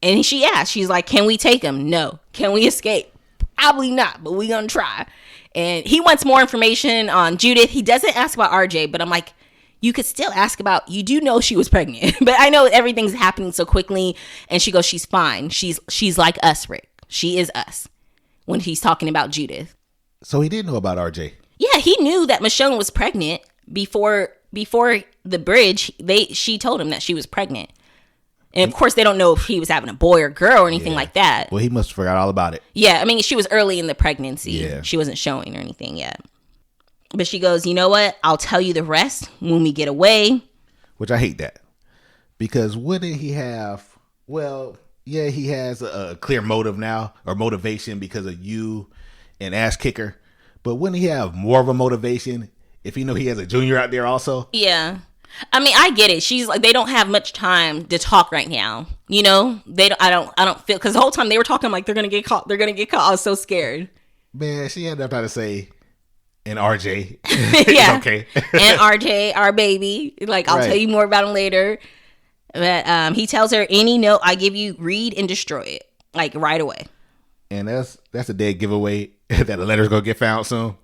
And she asked, she's like, can we take him? No. Can we escape? Probably not, but we're going to try. And he wants more information on Judith. He doesn't ask about RJ, but I'm like, you could still ask about, you do know she was pregnant. But I know everything's happening so quickly. And she goes, she's fine. She's like us, Rick. She is us. When he's talking about Judith. So he did know about RJ. Yeah, he knew that Michonne was pregnant before the bridge. She told him that she was pregnant. And of course, they don't know if he was having a boy or girl or anything like that. Well, he must have forgot all about it. Yeah, I mean, she was early in the pregnancy. Yeah. She wasn't showing or anything yet. But she goes, you know what? I'll tell you the rest when we get away. Which I hate that. Because wouldn't he have, well, yeah, he has a clear motive now, or motivation because of you and Ass Kicker. But wouldn't he have more of a motivation if he know he has a junior out there also? Yeah. I mean, I get it. She's like, they don't have much time to talk right now. You know, I don't feel, because the whole time they were talking, like, they're going to get caught. They're going to get caught. I was so scared. Man, she ended up trying to say, and RJ. Yeah. Okay. And RJ, our baby. Like, I'll tell you more about him later. But he tells her, any note I give you, read and destroy it. Like, right away. And that's a dead giveaway that the letter's going to get found soon.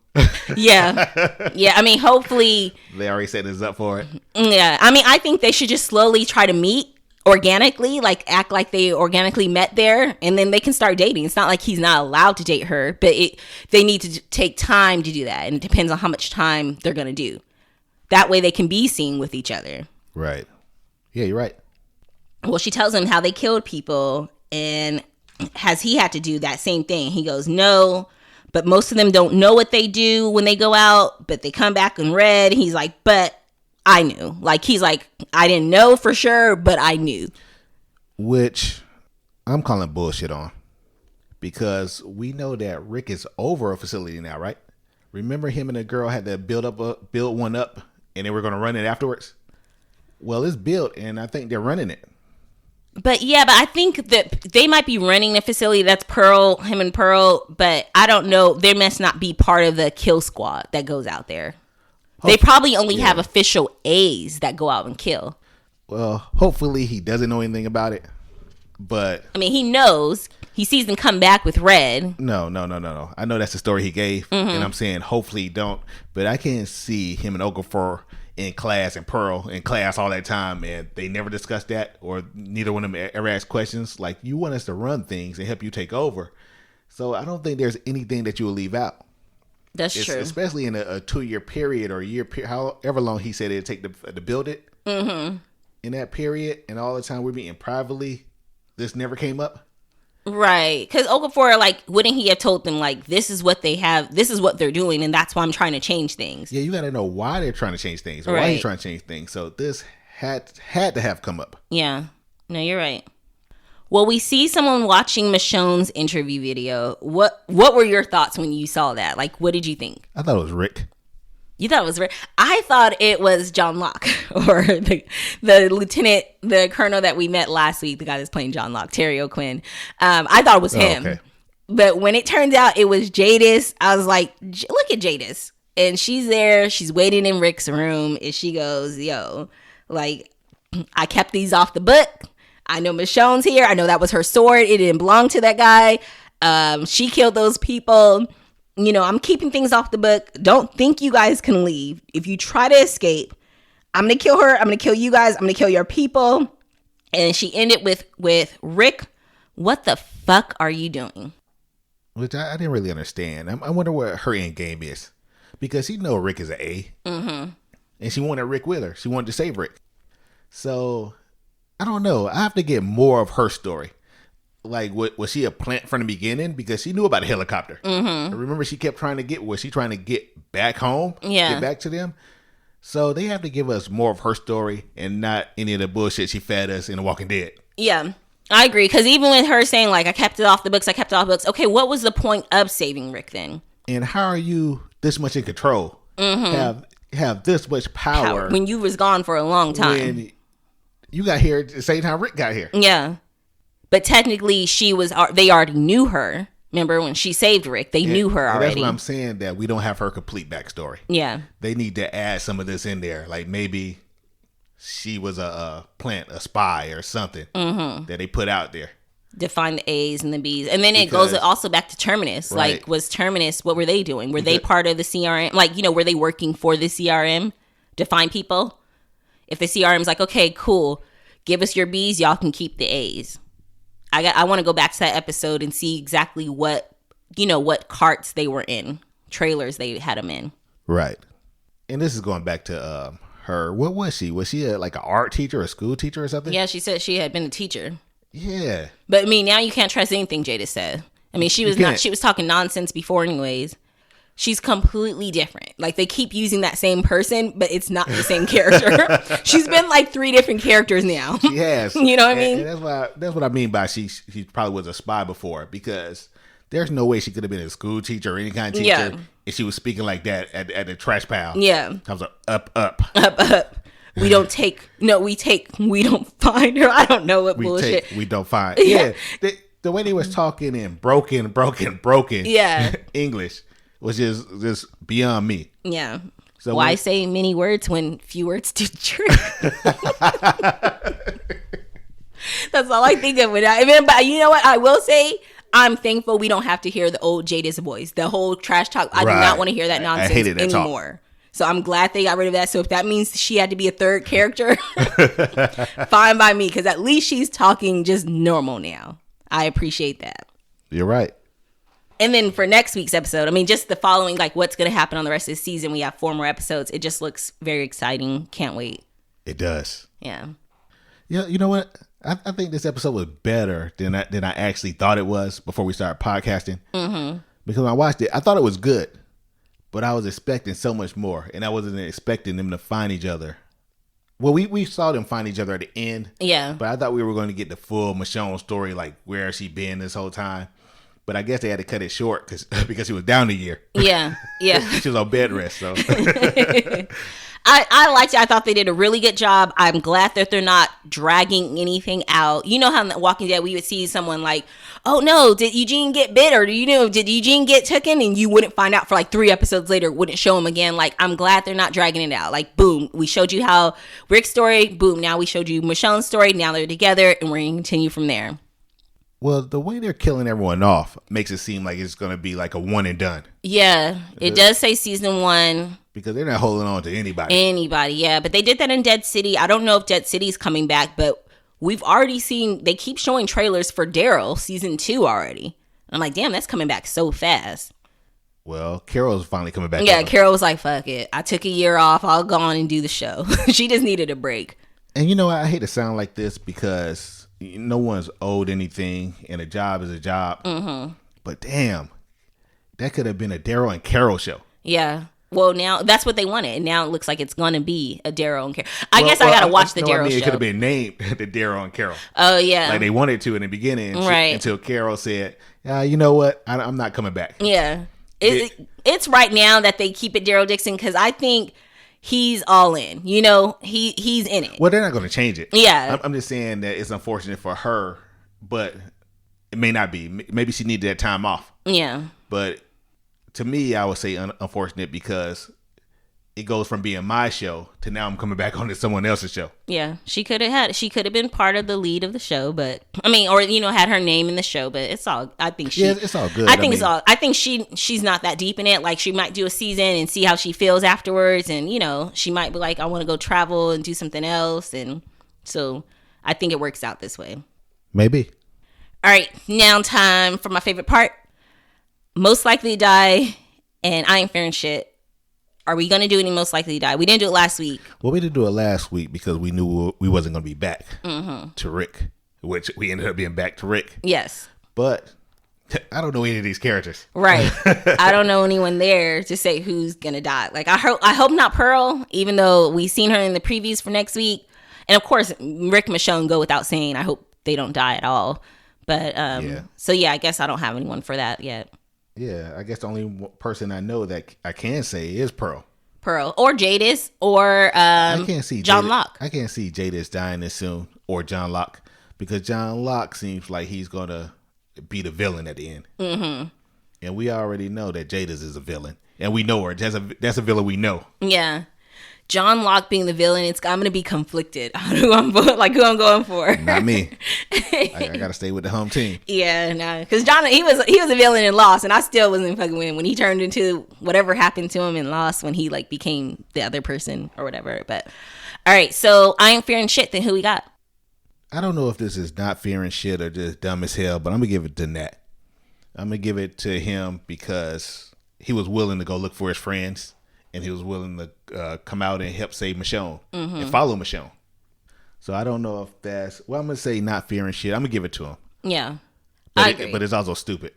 Yeah. Yeah. I mean, hopefully. They already set us up for it. Yeah. I mean, I think they should just slowly try to meet organically, like act like they organically met there, and then they can start dating. It's not like he's not allowed to date her, but they need to take time to do that. And it depends on how much time they're going to do. That way they can be seen with each other. Right. Yeah, you're right. Well, she tells him how they killed people, and has he had to do that same thing? He goes, no, but most of them don't know what they do when they go out, but they come back in red. He's like, but I knew. Like, he's like, I didn't know for sure, but I knew. Which I'm calling bullshit on. Because we know that Rick is over a facility now, right? Remember him and the girl had to build one up, and they were going to run it afterwards? Well, it's built, and I think they're running it. But yeah, but I think that they might be running a facility that's him and Pearl, but I don't know. They must not be part of the kill squad that goes out there. They probably only have official A's that go out and kill. Well, hopefully he doesn't know anything about it. But I mean, he knows. He sees them come back with Red. No. I know that's the story he gave, and I'm saying hopefully he don't. But I can't see him and Okafor in class and Pearl in class all that time, and they never discussed that, or neither one of them ever asked questions. Like, you want us to run things and help you take over. So I don't think there's anything that you will leave out. That's true. Especially in a 2-year period or a year period, however long he said it'd take to build it. Mm-hmm. In that period, and all the time we're meeting privately, this never came up. Right. Because Okafor, like, wouldn't he have told them, like, this is what they have, this is what they're doing, and that's why I'm trying to change things. Yeah, you got to know why they're trying to change things, or why he's trying to change things. So this had to have come up. Yeah. No, you're right. Well, we see someone watching Michonne's interview video. What were your thoughts when you saw that? Like, what did you think? I thought it was Rick. You thought it was Rick? I thought it was John Locke, or the lieutenant, the colonel that we met last week, the guy that's playing John Locke, Terry O'Quinn. I thought it was him. Okay. But when it turned out it was Jadis, I was like, look at Jadis. And she's there. She's waiting in Rick's room. And she goes, yo, like, I kept these off the book. I know Michonne's here. I know that was her sword. It didn't belong to that guy. She killed those people. You know, I'm keeping things off the book. Don't think you guys can leave. If you try to escape, I'm going to kill her. I'm going to kill you guys. I'm going to kill your people. And she ended with Rick, what the fuck are you doing? Which I didn't really understand. I wonder what her end game is. Because she know Rick is an A. Mm-hmm. And she wanted Rick with her. She wanted to save Rick. So, I don't know. I have to get more of her story. Like, was she a plant from the beginning? Because she knew about a helicopter. Mm-hmm. Remember, she kept trying to get back home? Yeah. Get back to them? So they have to give us more of her story and not any of the bullshit she fed us in The Walking Dead. Yeah, I agree. Because even with her saying, like, I kept it off the books. Okay, what was the point of saving Rick then? And how are you this much in control? Mm-hmm. Have this much power. When you was gone for a long time. When you got here at the same time Rick got here. Yeah. But technically, they already knew her. Remember when she saved Rick? They knew her already. That's what I'm saying, that we don't have her complete backstory. Yeah. They need to add some of this in there. Like maybe she was a plant, a spy or something that they put out there. Define the A's and the B's. And then it goes also back to Terminus. Right. Like, was Terminus, what were they doing? Were they part of the CRM? Like, were they working for the CRM to find people? If the CRM's like, okay, cool, give us your B's, y'all can keep the A's. I want to go back to that episode and see exactly what carts they were in, trailers they had them in. Right. And this is going back to her. What was she? Was she like an art teacher, a school teacher or something? Yeah, she said she had been a teacher. Yeah. But now you can't trust anything Jada said. She was talking nonsense before anyways. She's completely different. Like, they keep using that same person, but it's not the same character. She's been like 3 different characters now. She has. You know what I mean? And that's what I mean by she probably was a spy before, because there's no way she could have been a school teacher or any kind of teacher if she was speaking like that at the trash pile. Yeah. I was like, up. We don't take. No, we take. We don't find her. I don't know what bullshit. We don't find. Yeah. The way they was talking in broken English was just beyond me. Yeah. So why say many words when few words do the trick? That's all I think of. But you know what? I will say, I'm thankful we don't have to hear the old Jada's voice. The whole trash talk. I do not want to hear that nonsense anymore. Talk. So I'm glad they got rid of that. So if that means she had to be a third character, fine by me. Because at least she's talking just normal now. I appreciate that. You're right. And then for next week's episode, just the following, like what's going to happen on the rest of the season. We have 4 more episodes. It just looks very exciting. Can't wait. It does. Yeah. Yeah. You know what? I think this episode was better than I actually thought it was before we started podcasting. Mm-hmm. Because when I watched it, I thought it was good, but I was expecting so much more, and I wasn't expecting them to find each other. Well, we saw them find each other at the end. Yeah. But I thought we were going to get the full Michonne story, like where has she been this whole time. But I guess they had to cut it short because she was down a year. Yeah, yeah. She was on bed rest, so. I liked it. I thought they did a really good job. I'm glad that they're not dragging anything out. You know how in The Walking Dead we would see someone like, oh no, did Eugene get bit? Or did Eugene get taken? And you wouldn't find out for like 3 episodes later, wouldn't show him again. Like, I'm glad they're not dragging it out. Like, boom, we showed you how Rick's story. Boom, now we showed you Michonne's story. Now they're together and we're going to continue from there. Well, the way they're killing everyone off makes it seem like it's going to be like a one and done. Yeah, it does say season 1. Because they're not holding on to anybody. Yeah. But they did that in Dead City. I don't know if Dead City's coming back, but we've already seen, they keep showing trailers for Daryl season 2 already. And I'm like, damn, that's coming back so fast. Well, Carol's finally coming back. Yeah, Carol was like, fuck it. I took a year off. I'll go on and do the show. She just needed a break. And I hate to sound like this because no one's owed anything and a job is a job. Mm-hmm. But damn, that could have been a Daryl and Carol show. Yeah. Well, now that's what they wanted. And now it looks like it's going to be a Daryl and Carol. I guess I got to watch the Daryl show. It could have been named the Daryl and Carol. Oh, yeah. Like they wanted to in the beginning. Right. Until Carol said, you know what? I'm not coming back. Yeah. It's right now that they keep it Daryl Dixon because I think he's all in. He's in it. Well, they're not going to change it. Yeah. I'm just saying that it's unfortunate for her, but it may not be. Maybe she needed that time off. Yeah. But to me, I would say unfortunate because it goes from being my show to now I'm coming back on to someone else's show. Yeah, she could have been part of the lead of the show, but or had her name in the show, but it's all. I think it's all good. I think she's not that deep in it. Like she might do a season and see how she feels afterwards, and she might be like, I want to go travel and do something else, and so I think it works out this way. Maybe. All right, now time for my favorite part. Most likely to die, and I ain't fearing shit. Are we going to do any most likely to die? We didn't do it last week. Well, we didn't do it last week because we knew we wasn't going to be back to Rick, which we ended up being back to Rick. Yes. But I don't know any of these characters. Right. I don't know anyone there to say who's going to die. Like, I hope not Pearl, even though we've seen her in the previews for next week. And of course, Rick and Michonne go without saying, I hope they don't die at all. But, so yeah, I guess I don't have anyone for that yet. Yeah, I guess the only person I know that I can say is Pearl. Or Jadis, or I can't see John Locke. I can't see Jadis dying this soon, or John Locke, because John Locke seems like he's gonna be the villain at the end. Mm-hmm. And we already know that Jada's is a villain, and we know her. That's a villain we know. Yeah. John Locke being the villain, I'm going to be conflicted on who I'm going for. Not me. I got to stay with the home team. Yeah, no, because John, he was a villain in Lost, and I still wasn't fucking with him when he turned into whatever happened to him in Lost when he like became the other person or whatever. But all right, so I ain't fearing shit. Then who we got? I don't know if this is not fearing shit or just dumb as hell, but I'm gonna give it to Nat. I'm gonna give it to him because he was willing to go look for his friends. And he was willing to come out and help save Michonne and follow Michonne. So I don't know if that's... Well, I'm going to say not fearing shit. I'm going to give it to him. Yeah. But I agree. But it's also stupid.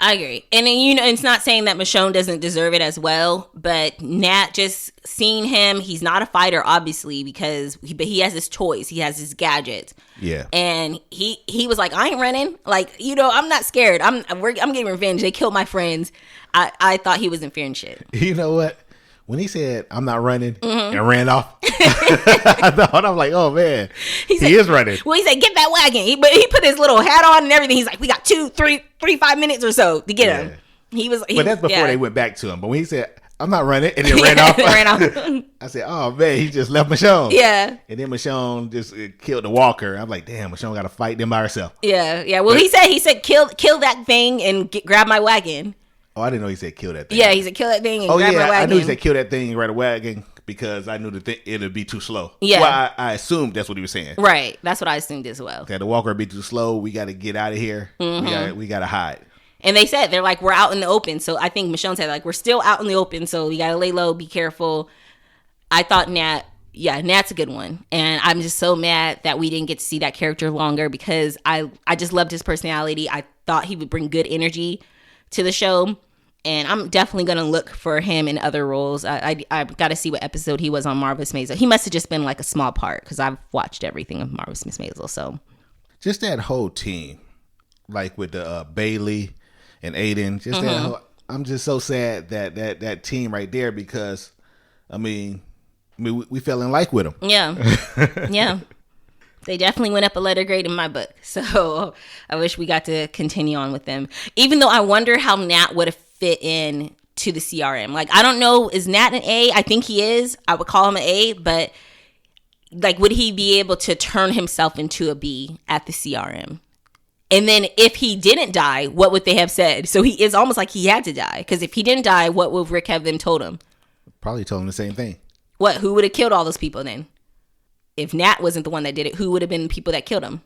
I agree. And then, it's not saying that Michonne doesn't deserve it as well. But Nat, just seeing him, he's not a fighter, obviously, but he has his toys. He has his gadgets. Yeah. And he was like, I ain't running. Like, I'm not scared. I'm getting revenge. They killed my friends. I thought he wasn't fearing shit. You know what? When he said, I'm not running, and ran off, I'm like, oh, man, he is running. Well, he said, get that wagon. But he put his little hat on and everything. He's like, we got 5 minutes or so to get him. But that's before they went back to him. But when he said, I'm not running, and then ran off, I said, oh, man, he just left Michonne. Yeah. And then Michonne just killed the walker. I'm like, damn, Michonne got to fight them by herself. Yeah, yeah. Well, he said, kill that thing and grab my wagon. Oh, I didn't know he said kill that thing. Yeah, he said kill that thing and grab my wagon. I knew he said kill that thing and grab a wagon because I knew it'd be too slow. Yeah. Well, I assumed that's what he was saying. Right. That's what I assumed as well. Okay, the walker would be too slow. We got to get out of here. Mm-hmm. We got to hide. And they said, they're like, we're out in the open. So I think Michonne said, like, we're still out in the open. So we got to lay low, be careful. I thought Nat's a good one. And I'm just so mad that we didn't get to see that character longer because I just loved his personality. I thought he would bring good energy to the show. And I'm definitely going to look for him in other roles. I've got to see what episode he was on Marvelous Maisel. He must have just been like a small part because I've watched everything of Marvelous Miss Maisel. So just that whole team, like with the Bailey and Aiden, just that whole, I'm just so sad that team right there because, I mean, we fell in like with them. Yeah. Yeah. They definitely went up a letter grade in my book. So I wish we got to continue on with them. Even though I wonder how Nat would have fit in to the CRM. Like, I don't know, is Nat an A? I think he is. I would call him an A, but like, would he be able to turn himself into a B at the CRM? And then if he didn't die, what would they have said? So it's almost like he had to die. Because if he didn't die, what would Rick have then told him? Probably told him the same thing. What? Who would have killed all those people then? If Nat wasn't the one that did it, who would have been the people that killed him?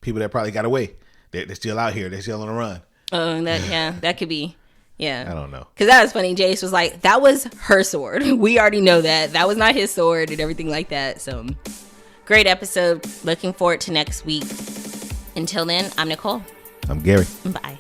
People that probably got away. They're still out here. They're still on the run. Oh, that could be. Yeah. I don't know. Because that was funny. Jace was like, that was her sword. We already know that. That was not his sword and everything like that. So, great episode. Looking forward to next week. Until then, I'm Nicole. I'm Gary. Bye.